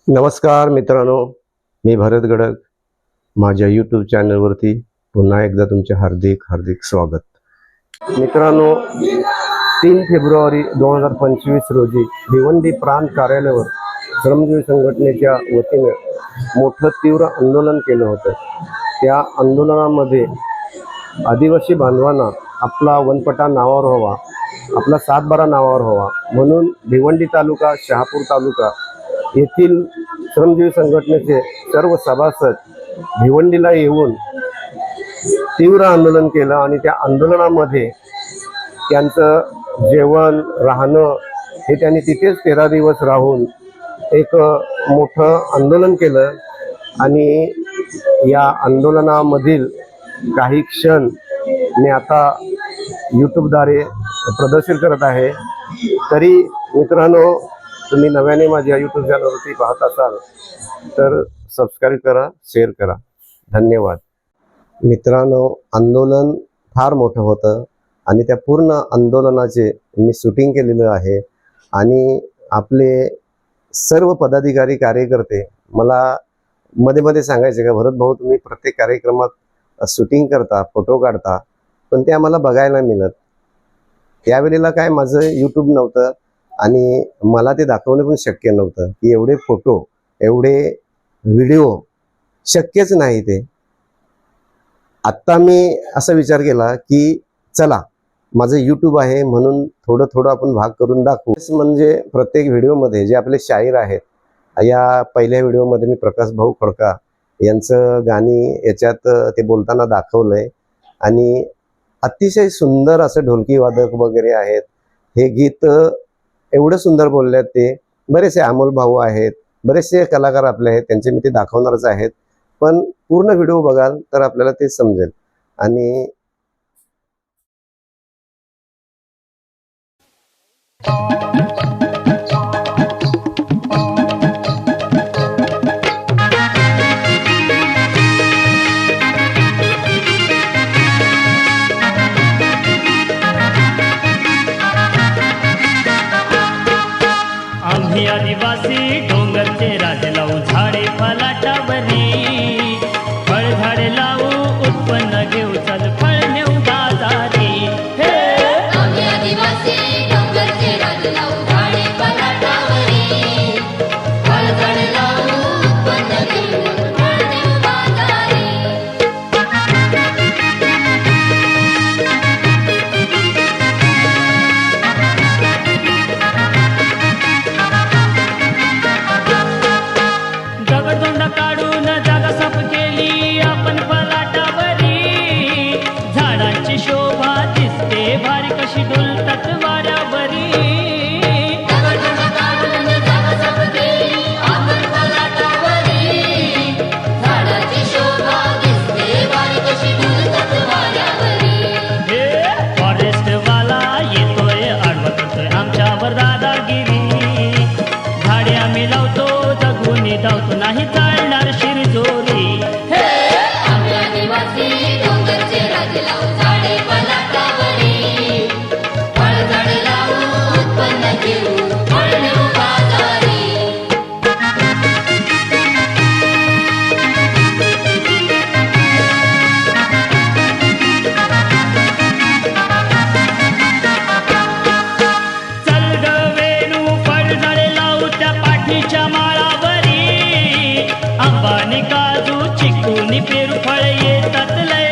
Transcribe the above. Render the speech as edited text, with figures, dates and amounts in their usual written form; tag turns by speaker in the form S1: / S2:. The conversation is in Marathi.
S1: नमस्कार मित्रांनो, मी भरत गडक. माझ्या यूट्यूब चॅनलवरती पुन्हा एकदा तुमचे हार्दिक हार्दिक स्वागत. मित्रांनो, 3 फेब्रुवारी 2025 रोजी भिवंडी प्रांत कार्यालयावर श्रमजीवी संघटनेच्या वतीने मोठं तीव्र आंदोलन केलं होतं. त्या आंदोलनामध्ये आदिवासी बांधवांना आपला वनपट्टा नावावर व्हावा, आपला 7/12 नावावर व्हावा म्हणून भिवंडी तालुका, शहापूर तालुका येथील श्रमजीवी संघटनेचे सर्व सभासद भिवंडीला येऊन तीव्र आंदोलन केलं आणि त्या आंदोलनामध्ये त्यांचं जेवण राहणं हे त्यांनी तिथेच 13 दिवस राहून एक मोठं आंदोलन केलं. आणि या आंदोलनामधील काही क्षण मी आता यूट्यूबद्वारे प्रदर्शित करत आहे. तरी मित्रांनो, तुम्ही नव्याने माझ्या यूट्यूब चॅनलवरती पाहत असाल तर सबस्क्राईब करा, शेअर करा. धन्यवाद. मित्रांनो, आंदोलन फार मोठं होतं आणि त्या पूर्ण आंदोलनाचे मी शूटिंग केलेलं आहे. आणि आपले सर्व पदाधिकारी, कार्यकर्ते मला मध्ये मध्ये सांगायचे का भरत भाऊ, तुम्ही प्रत्येक कार्यक्रमात शूटिंग करता, फोटो काढता, पण ते आम्हाला बघायला मिळत. त्यावेळेला काय माझं यूट्यूब नव्हतं आणि मला ते दाखवणे पण शक्य नव्हतं की एवढे फोटो, एवढे व्हिडिओ शक्यच नाही. ते आत्ता मी असा विचार केला की चला, माझं यूट्यूब आहे म्हणून थोडं थोडं आपण भाग करून दाखवू. म्हणजे प्रत्येक व्हिडिओमध्ये जे आपले शाहीर आहेत, या पहिल्या व्हिडिओमध्ये मी प्रकाश भाऊ खडका यांचं गाणी याच्यात ते बोलताना दाखवलंय आणि अतिशय सुंदर असं ढोलकी वादक वगैरे आहेत. हे गीत एवढं सुंदर बोलले आहेत. ते बरेचसे अमोल भाऊ आहेत, बरेचसे कलाकार आपले आहेत, त्यांचे मी ते दाखवणारच आहेत. पण पूर्ण व्हिडिओ बघाल तर आपल्याला ते समजेल. आणि
S2: आम्ही आदिवासी डोंगरचे राज लावू झाडे फलाटावरी, फळ झाडे लावू उत्पन्न घेऊ, चल फळ नेऊ बाजारी. हे
S3: आम्ही आदिवासी डोंगरचे राज लावू झाडे फलाटावरी, फळ झाडे लावू उत्पन्न घेऊ, फळ नेऊ बाजारी.
S2: दगडधोंडा काढून जागा साफ केली आपण फलाटावरी, झाडांची शोभा दिसते भारी कशी डुलतात वाऱ्यावरी.
S3: दगडधोंडा काढून जागा साफ केली आपण फलाटावरी, झाडाची शोभा दिसते भारी कशी डुलतात वाऱ्यावरी.
S2: हे फॉरेस्ट वाला येतोय, आडवा करतोय आमच्यावर दादागिरी. झाडे आम्ही लावतो, जगून धावतो, नाही चालणार शिरजोरी. हे
S3: आम्ही आदिवासी डोंगरचे राज लावू झाडे फलाटावरी, फळ झाडे लावू उत्पन्न घेऊ, फळ नेऊ बाजारी.
S2: चल ग वेणू, फळ झाडे लावू त्या पाठीच्या माळावरी. आंबानी, काजू, चिकूनी, पेरू फळ येतात लय